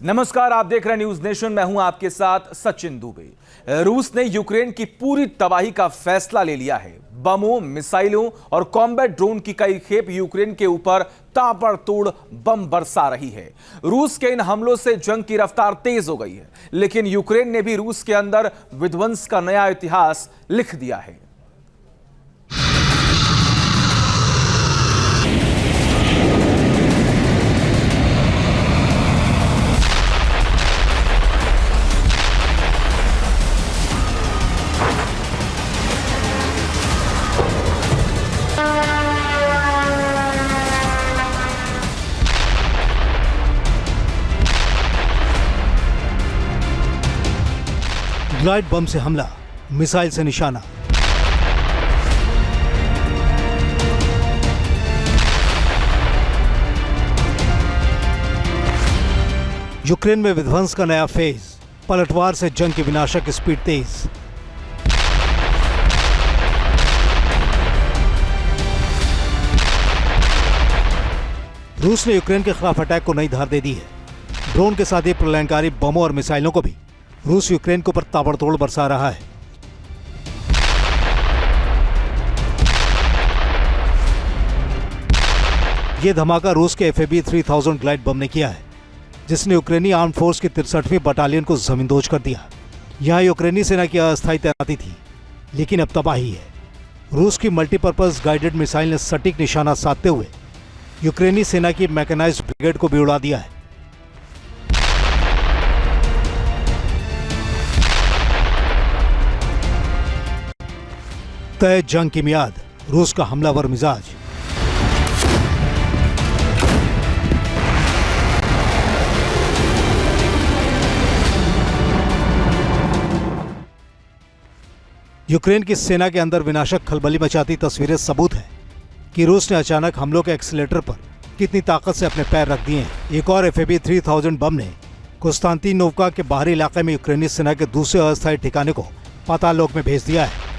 नमस्कार, आप देख रहे हैं न्यूज नेशन। मैं हूं आपके साथ सचिन दुबे। रूस ने यूक्रेन की पूरी तबाही का फैसला ले लिया है। बमों, मिसाइलों और कॉम्बैट ड्रोन की कई खेप यूक्रेन के ऊपर ताबड़तोड़ बम बरसा रही है। रूस के इन हमलों से जंग की रफ्तार तेज हो गई है, लेकिन यूक्रेन ने भी रूस के अंदर विध्वंस का नया इतिहास लिख दिया है। ग्लाइड बम से हमला, मिसाइल से निशाना। यूक्रेन में विध्वंस का नया फेज, पलटवार से जंग की विनाशक स्पीड तेज। रूस ने यूक्रेन के खिलाफ अटैक को नई धार दे दी है। ड्रोन के साथ ही प्रलयंकारी बमों और मिसाइलों को भी रूस यूक्रेन के ऊपर ताबड़तोड़ बरसा रहा है। यह धमाका रूस के FAB-3000 ग्लाइड बम ने किया है, जिसने यूक्रेनी आर्म फोर्स की 63वीं बटालियन को जमींदोज कर दिया। यहां यूक्रेनी सेना की अस्थायी तैनाती थी, लेकिन अब तबाही है। रूस की मल्टीपर्पज गाइडेड मिसाइल ने सटीक निशाना साधते हुए यूक्रेनी सेना की मैकेनाइज्ड ब्रिगेड को भी उड़ा दिया है। तय जंग की मियाद, रूस का हमलावर मिजाज। यूक्रेन की सेना के अंदर विनाशक खलबली मचाती तस्वीरें सबूत है कि रूस ने अचानक हमलों के एक्सीलेटर पर कितनी ताकत से अपने पैर रख दिए हैं। एक और FAB-3000 बम ने कुस्तांतीनोवका के बाहरी इलाके में यूक्रेनी सेना के दूसरे अस्थायी ठिकाने को पाताललोक में भेज दिया है।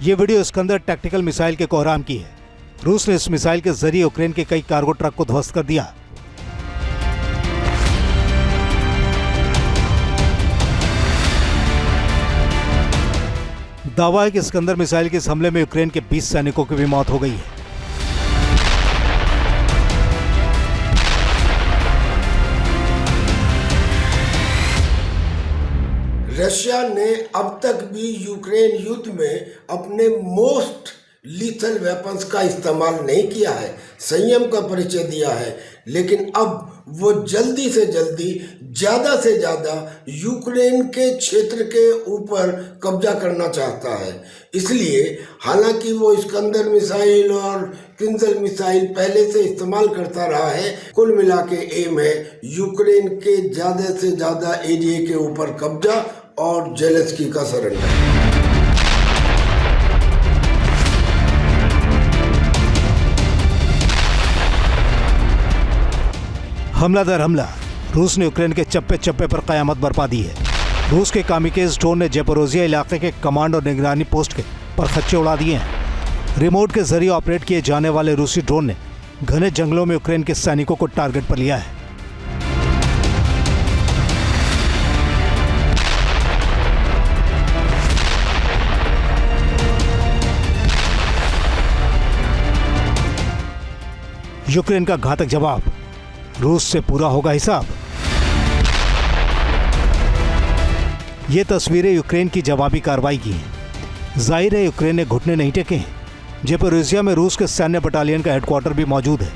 ये वीडियो इस्कंदर टैक्टिकल मिसाइल के कोहराम की है। रूस ने इस मिसाइल के जरिए यूक्रेन के कई कार्गो ट्रक को ध्वस्त कर दिया। दावा है कि इस्कंदर मिसाइल के इस हमले में यूक्रेन के 20 सैनिकों की भी मौत हो गई है। रशिया ने अब तक भी यूक्रेन युद्ध में अपने मोस्ट लीथल वेपन्स का इस्तेमाल नहीं किया है, संयम का परिचय दिया है, लेकिन अब वो जल्दी से जल्दी ज़्यादा से ज़्यादा यूक्रेन के क्षेत्र के ऊपर कब्जा करना चाहता है। इसलिए हालांकि वो इस्कंदर मिसाइल और किंजल मिसाइल पहले से इस्तेमाल करता रहा है, कुल मिला के एम है यूक्रेन के ज़्यादा से ज़्यादा एरिया के ऊपर कब्जा और जेलेंस्की का सरेंडर। हमला दर हमला, रूस ने यूक्रेन के चप्पे चप्पे पर कयामत बरपा दी है। रूस के कामिकेज ड्रोन ने ज़ेपोरोजिया इलाके के कमांड और निगरानी पोस्ट के परखच्चे उड़ा दिए हैं। रिमोट के जरिए ऑपरेट किए जाने वाले रूसी ड्रोन ने घने जंगलों में यूक्रेन के सैनिकों को टारगेट पर लिया है। यूक्रेन का घातक जवाब, रूस से पूरा होगा हिसाब। ये तस्वीरें यूक्रेन की जवाबी कार्रवाई की हैं। जाहिर है यूक्रेन ने घुटने नहीं टेके हैं। ज़ेपोरोजिया में रूस के सैन्य बटालियन का हेडक्वार्टर भी मौजूद है।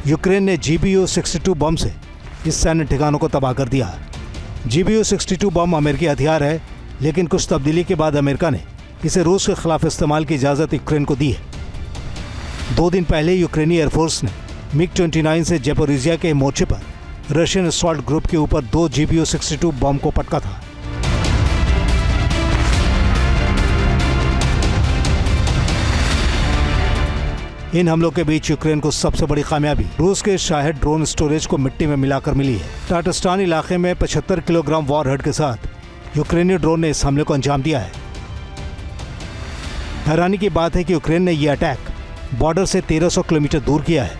यूक्रेन ने GBU-62 बम से इस सैन्य ठिकानों को तबाह कर दिया। GBU-62 बम अमेरिकी हथियार है, लेकिन कुछ तब्दीली के बाद अमेरिका ने इसे रूस के खिलाफ इस्तेमाल की इजाज़त यूक्रेन को दी है। 2 दिन पहले यूक्रेनी एयरफोर्स ने MiG-29 से ज़ेपोरोजिया के मोर्चे पर रशियन असॉल्ट ग्रुप के ऊपर 2 GBU-62 बम को पटका था। इन हमलों के बीच यूक्रेन को सबसे बड़ी कामयाबी रूस के शाहेड ड्रोन स्टोरेज को मिट्टी में मिलाकर मिली है। टाटस्टान इलाके में 75 किलोग्राम वॉरहेड के साथ यूक्रेनी ड्रोन ने इस हमले को अंजाम दिया है। हैरानी की बात है कि यूक्रेन ने यह अटैक बॉर्डर से 1300 किलोमीटर दूर किया है।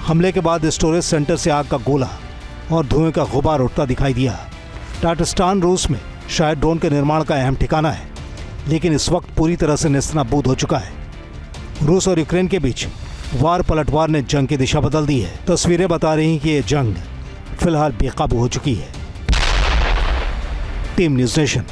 हमले के बाद स्टोरेज सेंटर से आग का गोला और धुएं का गुबार उठता दिखाई दिया। टाटस्टान रूस में शायद ड्रोन के निर्माण का अहम ठिकाना है, लेकिन इस वक्त पूरी तरह से नेस्तनाबूद हो चुका है। रूस और यूक्रेन के बीच वार पलटवार ने जंग की दिशा बदल दी है। तस्वीरें बता रही हैं कि यह जंग फिलहाल बेकाबू हो चुकी है। Team news nation.